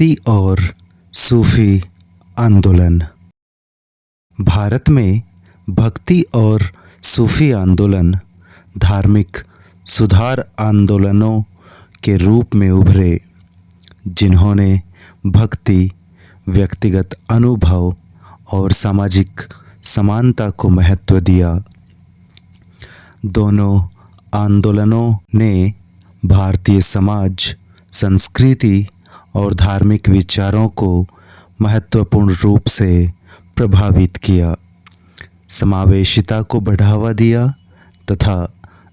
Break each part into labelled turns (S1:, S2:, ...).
S1: भक्ति और सूफी आंदोलन। भारत में भक्ति और सूफी आंदोलन धार्मिक सुधार आंदोलनों के रूप में उभरे, जिन्होंने भक्ति, व्यक्तिगत अनुभव और सामाजिक समानता को महत्व दिया। दोनों आंदोलनों ने भारतीय समाज, संस्कृति और धार्मिक विचारों को महत्वपूर्ण रूप से प्रभावित किया, समावेशिता को बढ़ावा दिया तथा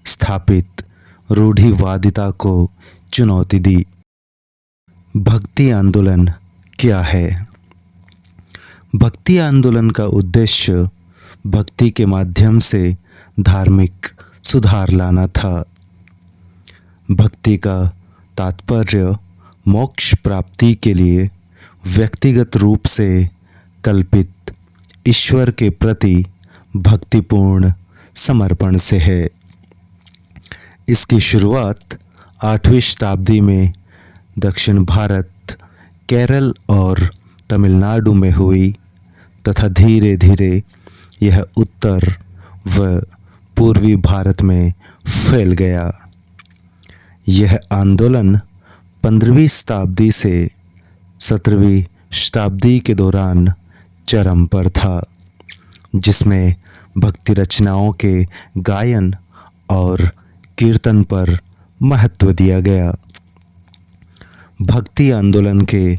S1: स्थापित रूढ़िवादिता को चुनौती दी। भक्ति आंदोलन क्या है? भक्ति आंदोलन का उद्देश्य भक्ति के माध्यम से धार्मिक सुधार लाना था। भक्ति का तात्पर्य मोक्ष प्राप्ति के लिए व्यक्तिगत रूप से कल्पित ईश्वर के प्रति भक्तिपूर्ण समर्पण से है। इसकी शुरुआत 8वीं शताब्दी में दक्षिण भारत, केरल और तमिलनाडु में हुई तथा धीरे धीरे यह उत्तर व पूर्वी भारत में फैल गया। यह आंदोलन 15वीं शताब्दी से 17वीं शताब्दी के दौरान चरम पर था, जिसमें भक्ति रचनाओं के गायन और कीर्तन पर महत्व दिया गया। भक्ति आंदोलन के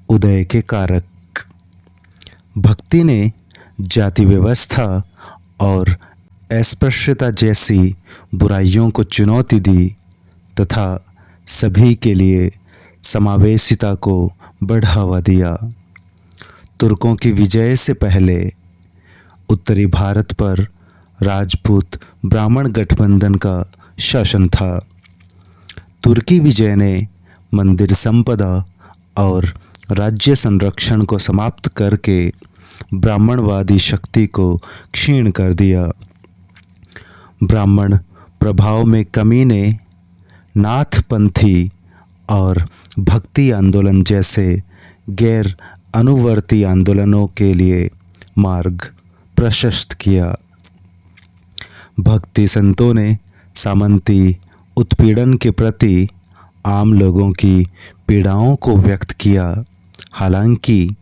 S1: उदय के कारक। भक्ति ने जाति व्यवस्था और अस्पृश्यता जैसी बुराइयों को चुनौती दी तथा सभी के लिए समावेशिता को बढ़ावा दिया। तुर्कों की विजय से पहले उत्तरी भारत पर राजपूत ब्राह्मण गठबंधन का शासन था। तुर्की विजय ने मंदिर संपदा और राज्य संरक्षण को समाप्त करके ब्राह्मणवादी शक्ति को क्षीण कर दिया। ब्राह्मण प्रभाव में कमी ने नाथपंथी और भक्ति आंदोलन जैसे गैर अनुवर्ती आंदोलनों के लिए मार्ग प्रशस्त किया। भक्ति संतों ने सामंती उत्पीड़न के प्रति आम लोगों की पीड़ाओं को व्यक्त किया, हालांकि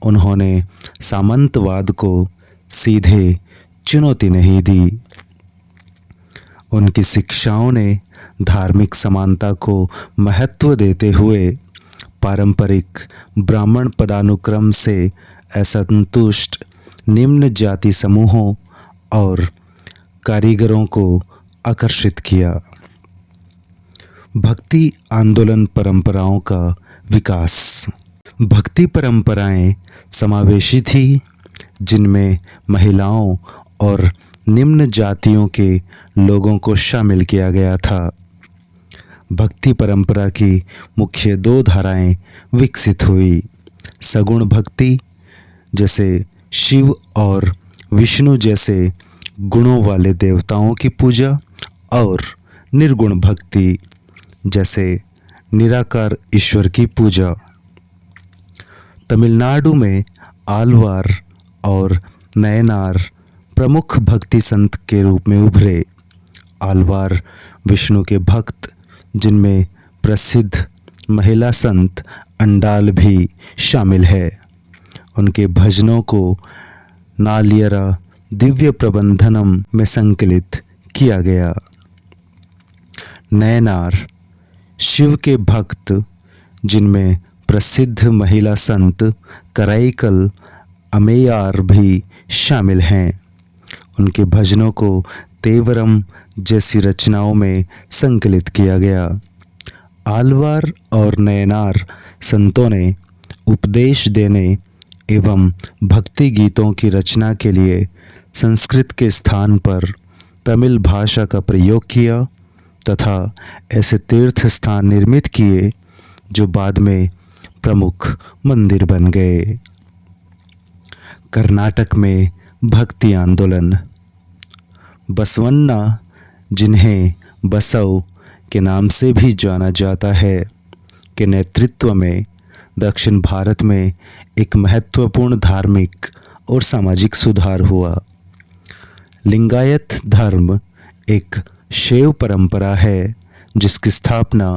S1: उन्होंने सामंतवाद को सीधे चुनौती नहीं दी। उनकी शिक्षाओं ने धार्मिक समानता को महत्व देते हुए पारंपरिक ब्राह्मण पदानुक्रम से असंतुष्ट निम्न जाति समूहों और कारीगरों को आकर्षित किया। भक्ति आंदोलन परंपराओं का विकास। भक्ति परंपराएं समावेशी थी, जिनमें महिलाओं और निम्न जातियों के लोगों को शामिल किया गया था। भक्ति परंपरा की मुख्य 2 धाराएं विकसित हुई: सगुण भक्ति, जैसे शिव और विष्णु जैसे गुणों वाले देवताओं की पूजा, और निर्गुण भक्ति, जैसे निराकार ईश्वर की पूजा। तमिलनाडु में आलवार और नयनार प्रमुख भक्ति संत के रूप में उभरे। आलवार विष्णु के भक्त, जिनमें प्रसिद्ध महिला संत अंडाल भी शामिल है। उनके भजनों को नालियरा दिव्य प्रबंधनम में संकलित किया गया। नयनार शिव के भक्त, जिनमें प्रसिद्ध महिला संत कराईकल अमेयार भी शामिल हैं। उनके भजनों को तेवरम जैसी रचनाओं में संकलित किया गया। आलवार और नयनार संतों ने उपदेश देने एवं भक्ति गीतों की रचना के लिए संस्कृत के स्थान पर तमिल भाषा का प्रयोग किया तथा ऐसे तीर्थ स्थान निर्मित किए जो बाद में प्रमुख मंदिर बन गए। कर्नाटक में भक्ति आंदोलन। बसवन्ना, जिन्हें बसव के नाम से भी जाना जाता है, के नेतृत्व में दक्षिण भारत में एक महत्वपूर्ण धार्मिक और सामाजिक सुधार हुआ। लिंगायत धर्म एक शैव परंपरा है जिसकी स्थापना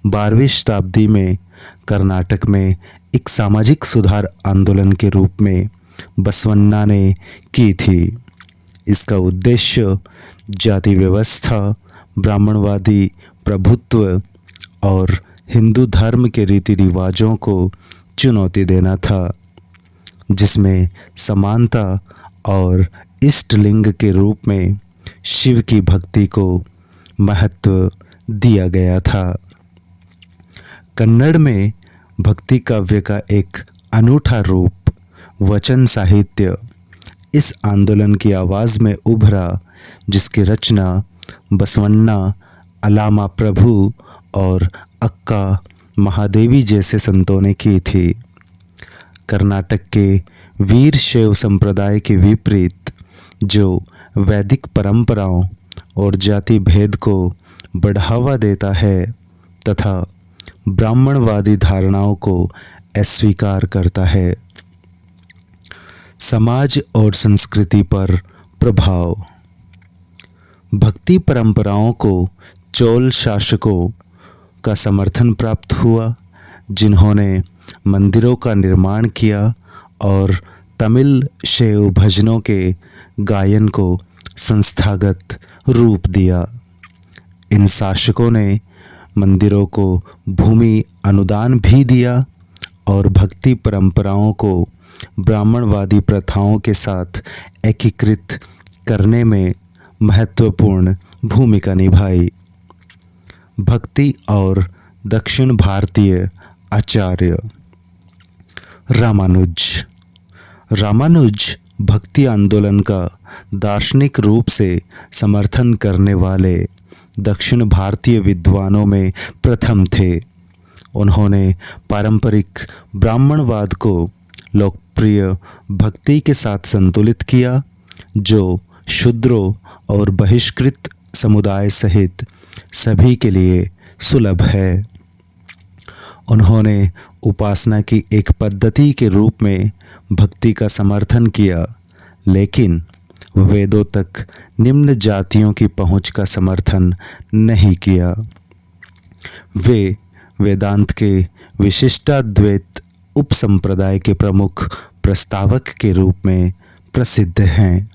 S1: 12वीं शताब्दी में कर्नाटक में एक सामाजिक सुधार आंदोलन के रूप में बसवन्ना ने की थी। इसका उद्देश्य जाति व्यवस्था, ब्राह्मणवादी प्रभुत्व और हिंदू धर्म के रीति रिवाजों को चुनौती देना था, जिसमें समानता और इष्टलिंग के रूप में शिव की भक्ति को महत्व दिया गया था। कन्नड़ में भक्ति काव्य का एक अनूठा रूप वचन साहित्य इस आंदोलन की आवाज़ में उभरा, जिसकी रचना बसवन्ना, अलामा प्रभु और अक्का महादेवी जैसे संतों ने की थी। कर्नाटक के वीर शैव संप्रदाय के विपरीत, जो वैदिक परंपराओं और जाति भेद को बढ़ावा देता है तथा ब्राह्मणवादी धारणाओं को अस्वीकार करता है। समाज और संस्कृति पर प्रभाव। भक्ति परंपराओं को चोल शासकों का समर्थन प्राप्त हुआ, जिन्होंने मंदिरों का निर्माण किया और तमिल शैव भजनों के गायन को संस्थागत रूप दिया। इन शासकों ने मंदिरों को भूमि अनुदान भी दिया और भक्ति परंपराओं को ब्राह्मणवादी प्रथाओं के साथ एकीकृत करने में महत्वपूर्ण भूमिका निभाई। भक्ति और दक्षिण भारतीय आचार्य। रामानुज भक्ति आंदोलन का दार्शनिक रूप से समर्थन करने वाले दक्षिण भारतीय विद्वानों में प्रथम थे। उन्होंने पारंपरिक ब्राह्मणवाद को लोकप्रिय भक्ति के साथ संतुलित किया, जो शूद्रों और बहिष्कृत समुदाय सहित सभी के लिए सुलभ है। उन्होंने उपासना की एक पद्धति के रूप में भक्ति का समर्थन किया, लेकिन वेदों तक निम्न जातियों की पहुंच का समर्थन नहीं किया। वे वेदांत के विशिष्टाद्वैत उपसंप्रदाय के प्रमुख प्रस्तावक के रूप में प्रसिद्ध हैं।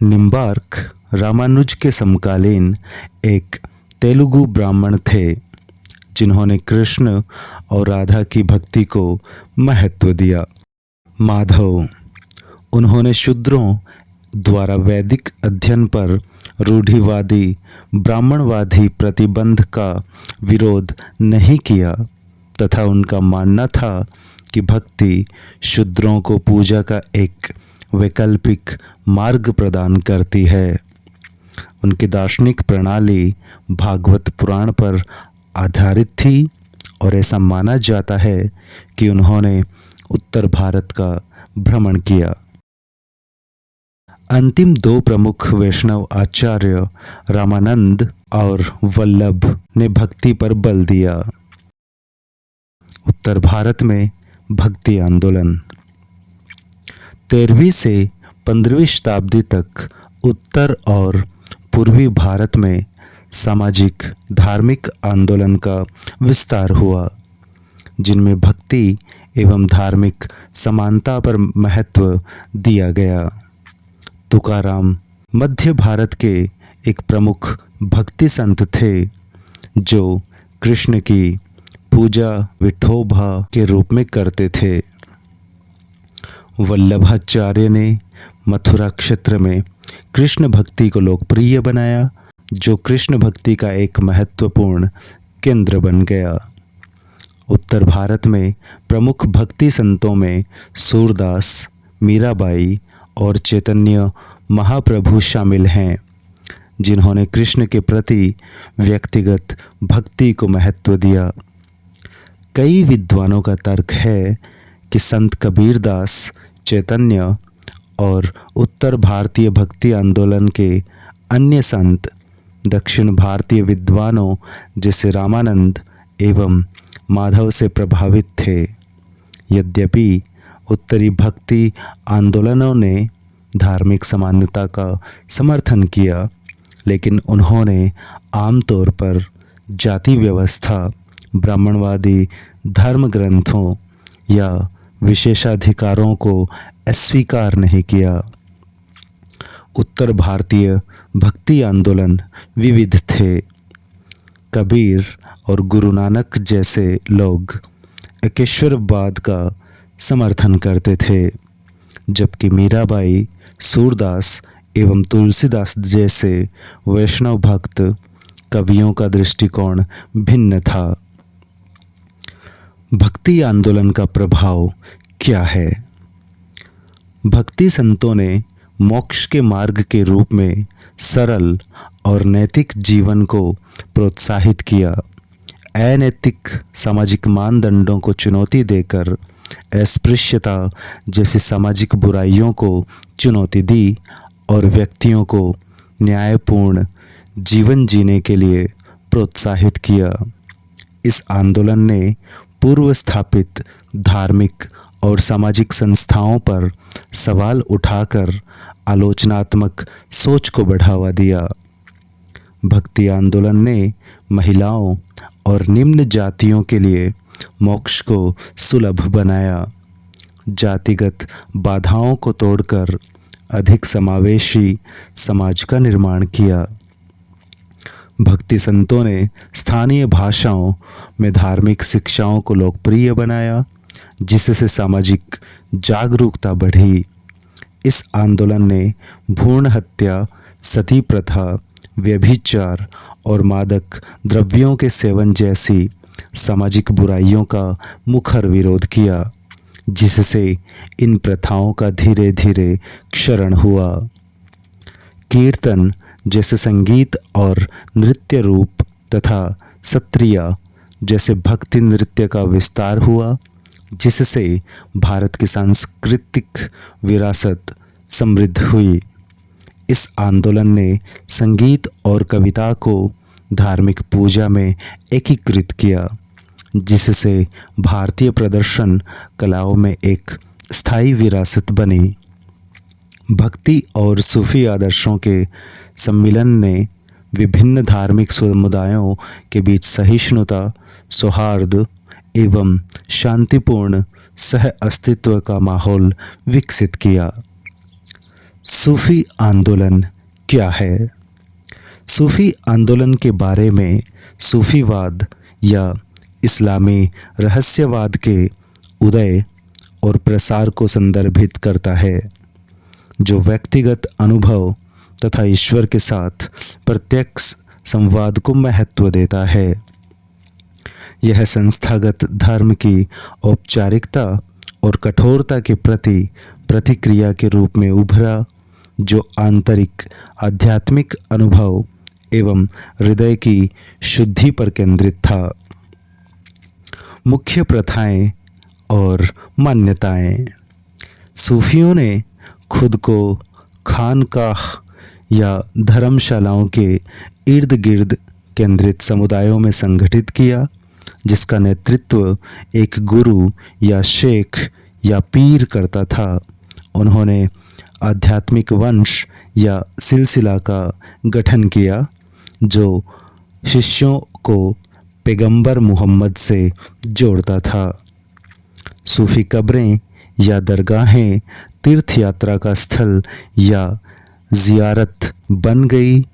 S1: निम्बार्क रामानुज के समकालीन एक तेलुगु ब्राह्मण थे, जिन्होंने कृष्ण और राधा की भक्ति को महत्व दिया। माधव, उन्होंने शूद्रों द्वारा वैदिक अध्ययन पर रूढ़िवादी ब्राह्मणवादी प्रतिबंध का विरोध नहीं किया तथा उनका मानना था कि भक्ति शूद्रों को पूजा का एक वैकल्पिक मार्ग प्रदान करती है। उनकी दार्शनिक प्रणाली भागवत पुराण पर आधारित थी और ऐसा माना जाता है कि उन्होंने उत्तर भारत का भ्रमण किया। अंतिम दो प्रमुख वैष्णव आचार्य रामानंद और वल्लभ ने भक्ति पर बल दिया। उत्तर भारत में भक्ति आंदोलन। 13वीं से 15वीं शताब्दी तक उत्तर और पूर्वी भारत में सामाजिक धार्मिक आंदोलन का विस्तार हुआ, जिनमें भक्ति एवं धार्मिक समानता पर महत्व दिया गया। तुकाराम मध्य भारत के एक प्रमुख भक्ति संत थे, जो कृष्ण की पूजा विठोबा के रूप में करते थे। वल्लभाचार्य ने मथुरा क्षेत्र में कृष्ण भक्ति को लोकप्रिय बनाया, जो कृष्ण भक्ति का एक महत्वपूर्ण केंद्र बन गया। उत्तर भारत में प्रमुख भक्ति संतों में सूरदास, मीराबाई और चैतन्य महाप्रभु शामिल हैं, जिन्होंने कृष्ण के प्रति व्यक्तिगत भक्ति को महत्व दिया। कई विद्वानों का तर्क है कि संत कबीरदास, चैतन्य और उत्तर भारतीय भक्ति आंदोलन के अन्य संत दक्षिण भारतीय विद्वानों जैसे रामानंद एवं माधव से प्रभावित थे। यद्यपि उत्तरी भक्ति आंदोलनों ने धार्मिक समानता का समर्थन किया, लेकिन उन्होंने आमतौर पर जाति व्यवस्था, ब्राह्मणवादी धर्म ग्रंथों या विशेषाधिकारों को अस्वीकार नहीं किया। उत्तर भारतीय भक्ति आंदोलन विविध थे। कबीर और गुरु नानक जैसे लोग एकेश्वरवाद का समर्थन करते थे, जबकि मीराबाई, सूरदास एवं तुलसीदास जैसे वैष्णव भक्त कवियों का दृष्टिकोण भिन्न था। भक्ति आंदोलन का प्रभाव क्या है? भक्ति संतों ने मोक्ष के मार्ग के रूप में सरल और नैतिक जीवन को प्रोत्साहित किया। अनैतिक सामाजिक मानदंडों को चुनौती देकर अस्पृश्यता जैसी सामाजिक बुराइयों को चुनौती दी और व्यक्तियों को न्यायपूर्ण जीवन जीने के लिए प्रोत्साहित किया। इस आंदोलन ने पूर्व स्थापित धार्मिक और सामाजिक संस्थाओं पर सवाल उठाकर आलोचनात्मक सोच को बढ़ावा दिया। भक्ति आंदोलन ने महिलाओं और निम्न जातियों के लिए मोक्ष को सुलभ बनाया, जातिगत बाधाओं को तोड़कर अधिक समावेशी समाज का निर्माण किया। भक्ति संतों ने स्थानीय भाषाओं में धार्मिक शिक्षाओं को लोकप्रिय बनाया, जिससे सामाजिक जागरूकता बढ़ी। इस आंदोलन ने भ्रूण हत्या, सती प्रथा, व्यभिचार और मादक द्रव्यों के सेवन जैसी सामाजिक बुराइयों का मुखर विरोध किया, जिससे इन प्रथाओं का धीरे धीरे क्षरण हुआ। कीर्तन जैसे संगीत और नृत्य रूप तथा सत्रिया जैसे भक्ति नृत्य का विस्तार हुआ, जिससे भारत की सांस्कृतिक विरासत समृद्ध हुई। इस आंदोलन ने संगीत और कविता को धार्मिक पूजा में एकीकृत किया, जिससे भारतीय प्रदर्शन कलाओं में एक स्थायी विरासत बनी। भक्ति और सूफी आदर्शों के सम्मिलन ने विभिन्न धार्मिक समुदायों के बीच सहिष्णुता, सौहार्द एवं शांतिपूर्ण सह अस्तित्व का माहौल विकसित किया। सूफी आंदोलन क्या है? सूफी आंदोलन के बारे में सूफीवाद या इस्लामी रहस्यवाद के उदय और प्रसार को संदर्भित करता है, जो व्यक्तिगत अनुभव तथा ईश्वर के साथ प्रत्यक्ष संवाद को महत्व देता है। यह संस्थागत धर्म की औपचारिकता और कठोरता के प्रति प्रतिक्रिया के रूप में उभरा, जो आंतरिक आध्यात्मिक अनुभव एवं हृदय की शुद्धि पर केंद्रित था। मुख्य प्रथाएं और मान्यताएं। सूफियों ने खुद को खानकाह या धर्मशालाओं के इर्द गिर्द केंद्रित समुदायों में संगठित किया, जिसका नेतृत्व एक गुरु या शेख या पीर करता था। उन्होंने आध्यात्मिक वंश या सिलसिला का गठन किया, जो शिष्यों को पैगंबर मोहम्मद से जोड़ता था। सूफी कब्रें या दरगाहें तीर्थ यात्रा का स्थल या जियारत बन गई,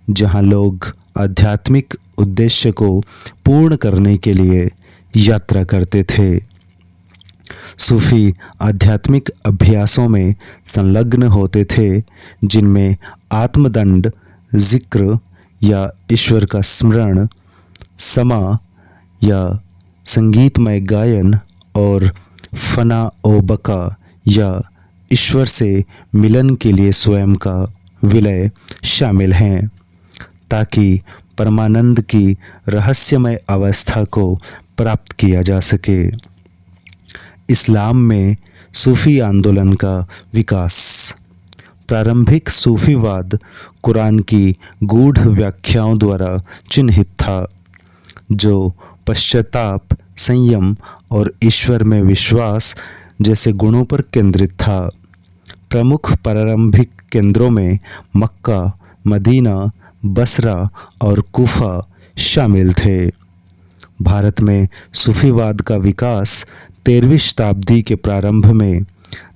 S1: जहां लोग आध्यात्मिक उद्देश्य को पूर्ण करने के लिए यात्रा करते थे। सूफी आध्यात्मिक अभ्यासों में संलग्न होते थे, जिनमें आत्मदंड, जिक्र या ईश्वर का स्मरण, समा या संगीतमय गायन और फना ओ बका या ईश्वर से मिलन के लिए स्वयं का विलय शामिल हैं, ताकि परमानंद की रहस्यमय अवस्था को प्राप्त किया जा सके। इस्लाम में सूफी आंदोलन का विकास। प्रारंभिक सूफीवाद कुरान की गूढ़ व्याख्याओं द्वारा चिन्हित था, जो पश्चाताप, संयम और ईश्वर में विश्वास जैसे गुणों पर केंद्रित था। प्रमुख प्रारंभिक केंद्रों में मक्का, मदीना, बसरा और कूफा शामिल थे। भारत में सूफीवाद का विकास 13वीं शताब्दी के प्रारंभ में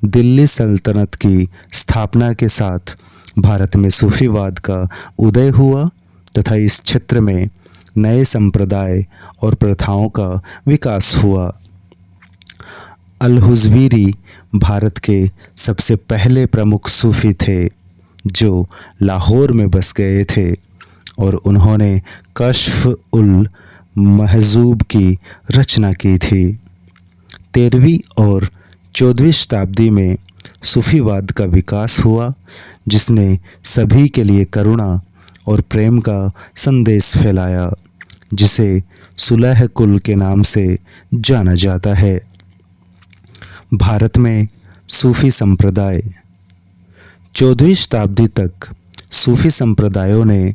S1: दिल्ली सल्तनत की स्थापना के साथ भारत में सूफीवाद का उदय हुआ तथा इस क्षेत्र में नए संप्रदाय और प्रथाओं का विकास हुआ। अल-हुज़वीरी भारत के सबसे पहले प्रमुख सूफी थे जो लाहौर में बस गए थे और उन्होंने कश्फ उल महजूब की रचना की थी। 13वीं और 14वीं शताब्दी में सूफीवाद का विकास हुआ जिसने सभी के लिए करुणा और प्रेम का संदेश फैलाया, जिसे सुलह कुल के नाम से जाना जाता है। भारत में सूफी संप्रदाय 14वीं शताब्दी तक सूफी संप्रदायों ने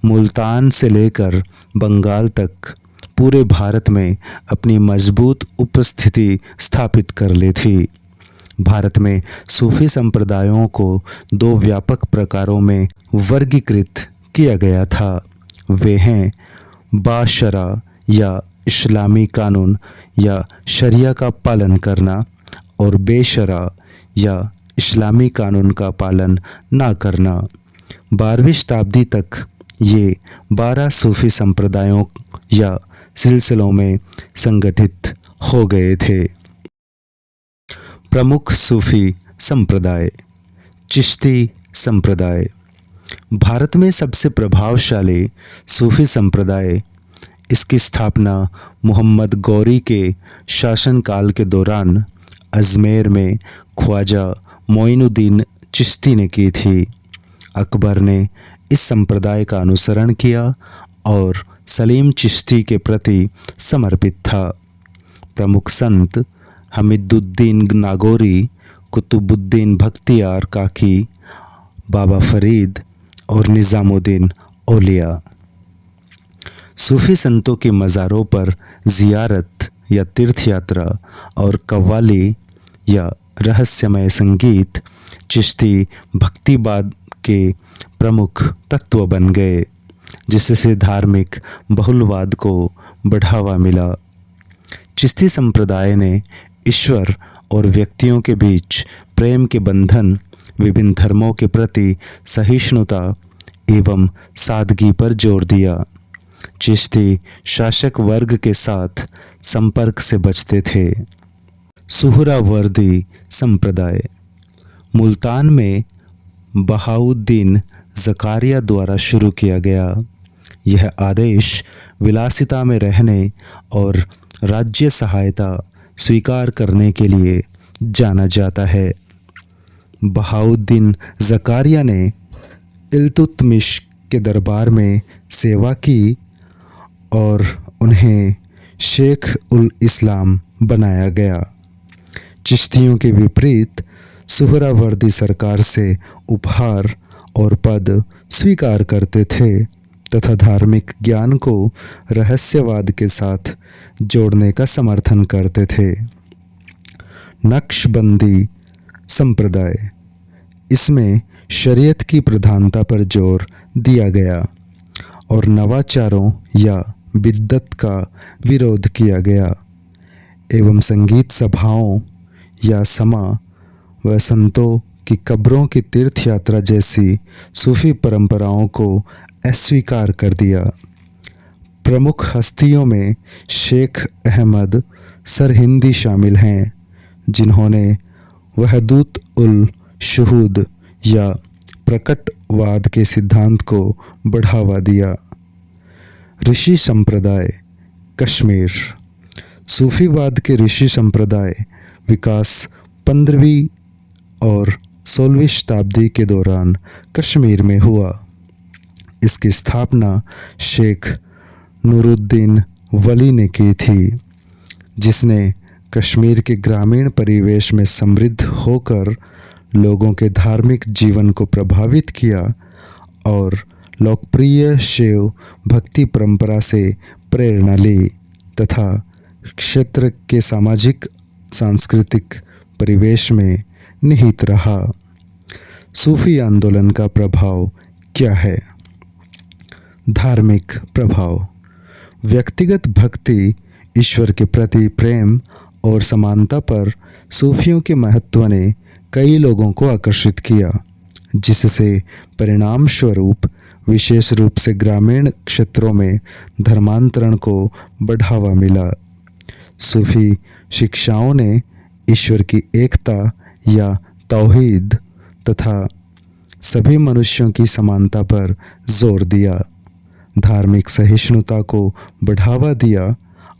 S1: मुल्तान से लेकर बंगाल तक पूरे भारत में अपनी मजबूत उपस्थिति स्थापित कर ली थी। भारत में सूफी संप्रदायों को दो व्यापक प्रकारों में वर्गीकृत किया गया था। वे हैं बाशरा या इस्लामी कानून या शरिया का पालन करना और बेशरा या इस्लामी कानून का पालन ना करना। 12वीं शताब्दी तक ये 12 सूफी संप्रदायों या सिलसिलों में संगठित हो गए थे। प्रमुख सूफी संप्रदाय। चिश्ती संप्रदाय भारत में सबसे प्रभावशाली सूफी संप्रदाय। इसकी स्थापना मोहम्मद गौरी के शासनकाल के दौरान अजमेर में ख्वाजा मोइनुद्दीन चिश्ती ने की थी। अकबर ने इस संप्रदाय का अनुसरण किया और सलीम चिश्ती के प्रति समर्पित था। प्रमुख संत हमीदुद्दीन नागौरी, कुतुबुद्दीन बख्तियार काकी, बाबा फरीद और निज़ामुद्दीन औलिया। सूफी संतों की मज़ारों पर ज़ियारत या तीर्थ यात्रा और कव्वाली या रहस्यमय संगीत चिश्ती भक्तिवाद के प्रमुख तत्व बन गए, जिससे धार्मिक बहुलवाद को बढ़ावा मिला। चिश्ती संप्रदाय ने ईश्वर और व्यक्तियों के बीच प्रेम के बंधन, विभिन्न धर्मों के प्रति सहिष्णुता एवं सादगी पर जोर दिया। चिश्ती शासक वर्ग के साथ संपर्क से बचते थे। सुहरावर्दी संप्रदाय मुल्तान में बहाउद्दीन ज़कारिया द्वारा शुरू किया गया। यह आदेश विलासिता में रहने और राज्य सहायता स्वीकार करने के लिए जाना जाता है। बहाउद्दीन ज़कारिया ने इल्तुतमिश के दरबार में सेवा की और उन्हें शेख उल इस्लाम बनाया गया। चिश्तियों के विपरीत सुहरावर्दी सरकार से उपहार और पद स्वीकार करते थे तथा धार्मिक ज्ञान को रहस्यवाद के साथ जोड़ने का समर्थन करते थे। नक्शबंदी संप्रदाय इसमें शरीयत की प्रधानता पर जोर दिया गया और नवाचारों या बिद्दत का विरोध किया गया एवं संगीत सभाओं या समा व संतों की कब्रों की तीर्थ यात्रा जैसी सूफी परंपराओं को अस्वीकार कर दिया। प्रमुख हस्तियों में शेख अहमद सरहिंदी शामिल हैं, जिन्होंने वहदत उल शुहूद या प्रकटवाद के सिद्धांत को बढ़ावा दिया। ऋषि संप्रदाय कश्मीर सूफीवाद के ऋषि संप्रदाय विकास 15वीं और 16वीं शताब्दी के दौरान कश्मीर में हुआ। इसकी स्थापना शेख नूरुद्दीन वली ने की थी, जिसने कश्मीर के ग्रामीण परिवेश में समृद्ध होकर लोगों के धार्मिक जीवन को प्रभावित किया और लोकप्रिय शैव भक्ति परंपरा से प्रेरणा ली तथा क्षेत्र के सामाजिक सांस्कृतिक परिवेश में निहित रहा। सूफी आंदोलन का प्रभाव क्या है? धार्मिक प्रभाव। व्यक्तिगत भक्ति, ईश्वर के प्रति प्रेम और समानता पर सूफियों के महत्व ने कई लोगों को आकर्षित किया, जिससे परिणाम स्वरूप विशेष रूप से ग्रामीण क्षेत्रों में धर्मांतरण को बढ़ावा मिला। सूफी शिक्षाओं ने ईश्वर की एकता या तौहीद तथा सभी मनुष्यों की समानता पर जोर दिया, धार्मिक सहिष्णुता को बढ़ावा दिया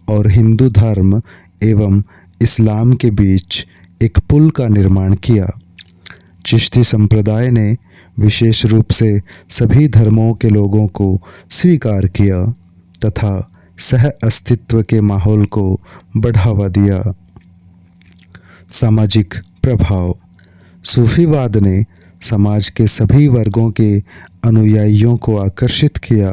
S1: और हिंदू धर्म एवं इस्लाम के बीच एक पुल का निर्माण किया। चिश्ती संप्रदाय ने विशेष रूप से सभी धर्मों के लोगों को स्वीकार किया तथा सह अस्तित्व के माहौल को बढ़ावा दिया। सामाजिक प्रभाव। सूफीवाद ने समाज के सभी वर्गों के अनुयायियों को आकर्षित किया,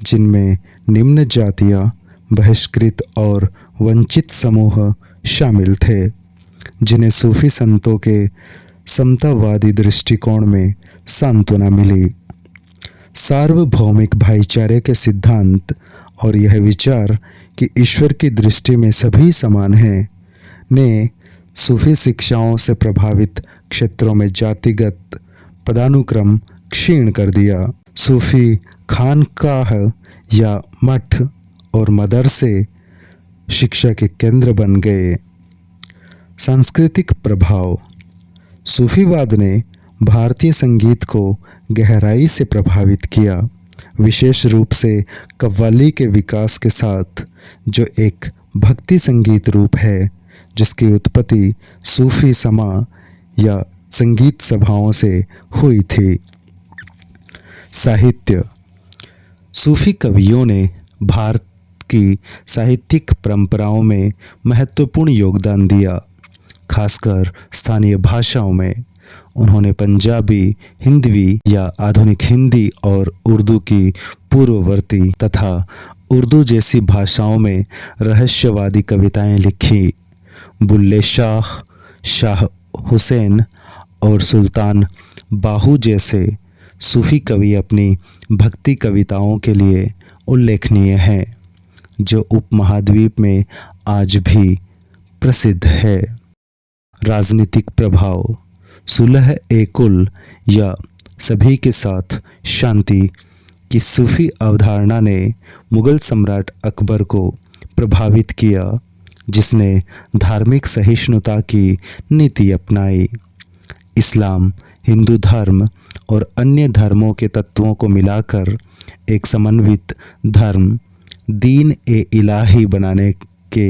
S1: जिनमें निम्न जातियां, बहिष्कृत और वंचित समूह शामिल थे, जिन्हें सूफी संतों के समतावादी दृष्टिकोण में सांत्वना मिली। सार्वभौमिक भाईचारे के सिद्धांत और यह विचार कि ईश्वर की दृष्टि में सभी समान हैं ने सूफी शिक्षाओं से प्रभावित क्षेत्रों में जातिगत पदानुक्रम क्षीण कर दिया। सूफी खानकाह या मठ और मदरसे शिक्षा के केंद्र बन गए। सांस्कृतिक प्रभाव। सूफीवाद ने भारतीय संगीत को गहराई से प्रभावित किया, विशेष रूप से कव्वाली के विकास के साथ, जो एक भक्ति संगीत रूप है जिसकी उत्पत्ति सूफी समा या संगीत सभाओं से हुई थी। साहित्य। सूफी कवियों ने भारत की साहित्यिक परंपराओं में महत्वपूर्ण योगदान दिया, खासकर स्थानीय भाषाओं में। उन्होंने पंजाबी, हिंदवी या आधुनिक हिंदी और उर्दू की पूर्ववर्ती तथा उर्दू जैसी भाषाओं में रहस्यवादी कविताएं लिखी। बुल्ले शाह, शाह हुसैन और सुल्तान बाहू जैसे सूफी कवि अपनी भक्ति कविताओं के लिए उल्लेखनीय हैं, जो उपमहाद्वीप में आज भी प्रसिद्ध है। राजनीतिक प्रभाव। सुलह ए कुल या सभी के साथ शांति की सूफी अवधारणा ने मुगल सम्राट अकबर को प्रभावित किया, जिसने धार्मिक सहिष्णुता की नीति अपनाई। इस्लाम, हिंदू धर्म और अन्य धर्मों के तत्वों को मिलाकर एक समन्वित धर्म दीन ए इलाही बनाने के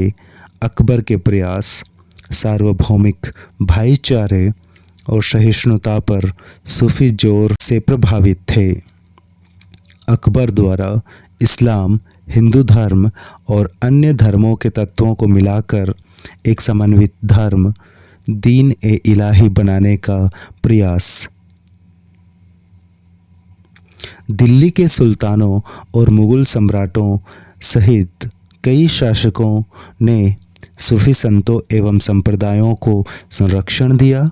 S1: अकबर के प्रयास सार्वभौमिक भाईचारे और सहिष्णुता पर सूफी जोर से प्रभावित थे। अकबर द्वारा इस्लाम, हिंदू धर्म और अन्य धर्मों के तत्वों को मिलाकर एक समन्वित धर्म दीन ए इलाही बनाने का प्रयास। दिल्ली के सुल्तानों और मुगल सम्राटों सहित कई शासकों ने सूफी संतों एवं संप्रदायों को संरक्षण दिया,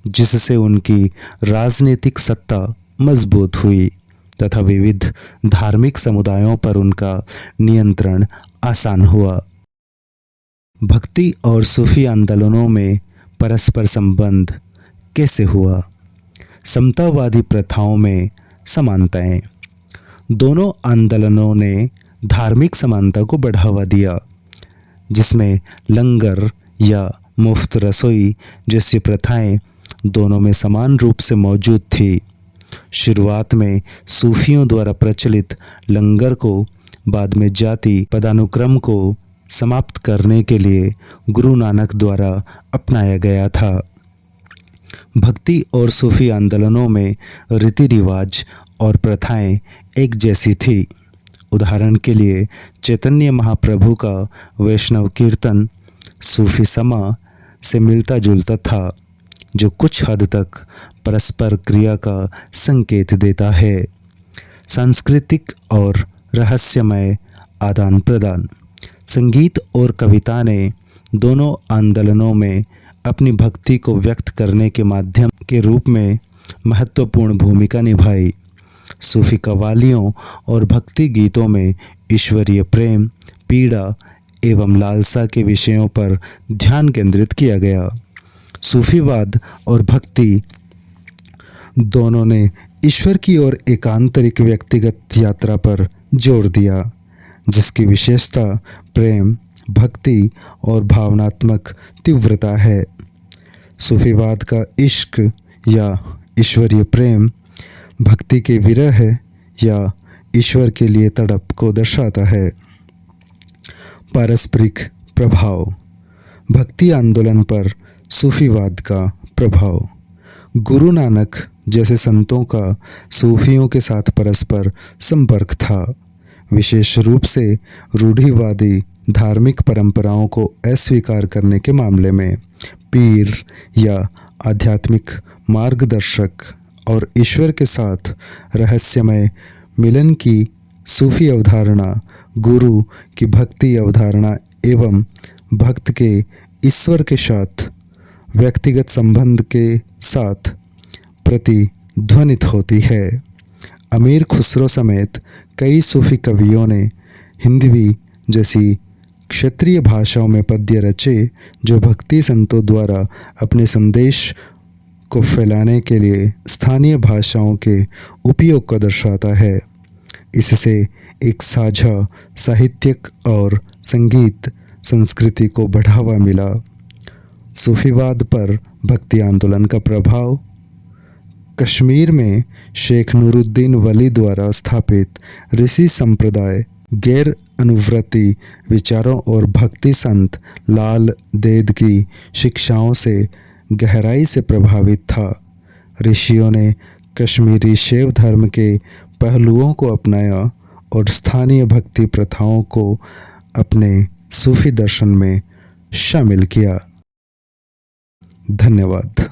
S1: जिससे उनकी राजनीतिक सत्ता मजबूत हुई तथा विविध धार्मिक समुदायों पर उनका नियंत्रण आसान हुआ। भक्ति और सूफी आंदोलनों में परस्पर संबंध कैसे हुआ? समतावादी प्रथाओं में समानताएं। दोनों आंदोलनों ने धार्मिक समानता को बढ़ावा दिया, जिसमें लंगर या मुफ्त रसोई जैसी प्रथाएं दोनों में समान रूप से मौजूद थी। शुरुआत में सूफियों द्वारा प्रचलित लंगर को बाद में जाति पदानुक्रम को समाप्त करने के लिए गुरु नानक द्वारा अपनाया गया था। भक्ति और सूफी आंदोलनों में रीति रिवाज और प्रथाएं एक जैसी थी। उदाहरण के लिए चैतन्य महाप्रभु का वैष्णव कीर्तन सूफी समा से मिलता जुलता था, जो कुछ हद तक परस्पर क्रिया का संकेत देता है। सांस्कृतिक और रहस्यमय आदान प्रदान। संगीत और कविता ने दोनों आंदोलनों में अपनी भक्ति को व्यक्त करने के माध्यम के रूप में महत्वपूर्ण भूमिका निभाई। सूफी कव्वालियों और भक्ति गीतों में ईश्वरीय प्रेम, पीड़ा एवं लालसा के विषयों पर ध्यान केंद्रित किया गया। सूफीवाद और भक्ति दोनों ने ईश्वर की ओर एक आंतरिक व्यक्तिगत यात्रा पर जोर दिया, जिसकी विशेषता प्रेम, भक्ति और भावनात्मक तीव्रता है। सूफीवाद का इश्क या ईश्वरीय प्रेम भक्ति के विरह या ईश्वर के लिए तड़प को दर्शाता है। पारस्परिक प्रभाव। भक्ति आंदोलन पर सूफीवाद का प्रभाव। गुरु नानक जैसे संतों का सूफियों के साथ परस्पर संपर्क था, विशेष रूप से रूढ़िवादी धार्मिक परंपराओं को अस्वीकार करने के मामले में। पीर या आध्यात्मिक मार्गदर्शक और ईश्वर के साथ रहस्यमय मिलन की सूफी अवधारणा, गुरु की भक्ति अवधारणा एवं भक्त के ईश्वर के साथ व्यक्तिगत संबंध के साथ प्रतिध्वनित होती है। अमीर खुसरो समेत कई सूफी कवियों ने हिंदवी जैसी क्षेत्रीय भाषाओं में पद्य रचे, जो भक्ति संतों द्वारा अपने संदेश को फैलाने के लिए स्थानीय भाषाओं के उपयोग को दर्शाता है। इससे एक साझा साहित्यिक और संगीत संस्कृति को बढ़ावा मिला। सूफीवाद पर भक्ति आंदोलन का प्रभाव। कश्मीर में शेख नूरुद्दीन वली द्वारा स्थापित ऋषि संप्रदाय गैर अनुव्रती विचारों और भक्ति संत लाल देद की शिक्षाओं से गहराई से प्रभावित था। ऋषियों ने कश्मीरी शैव धर्म के पहलुओं को अपनाया और स्थानीय भक्ति प्रथाओं को अपने सूफी दर्शन में शामिल किया। धन्यवाद।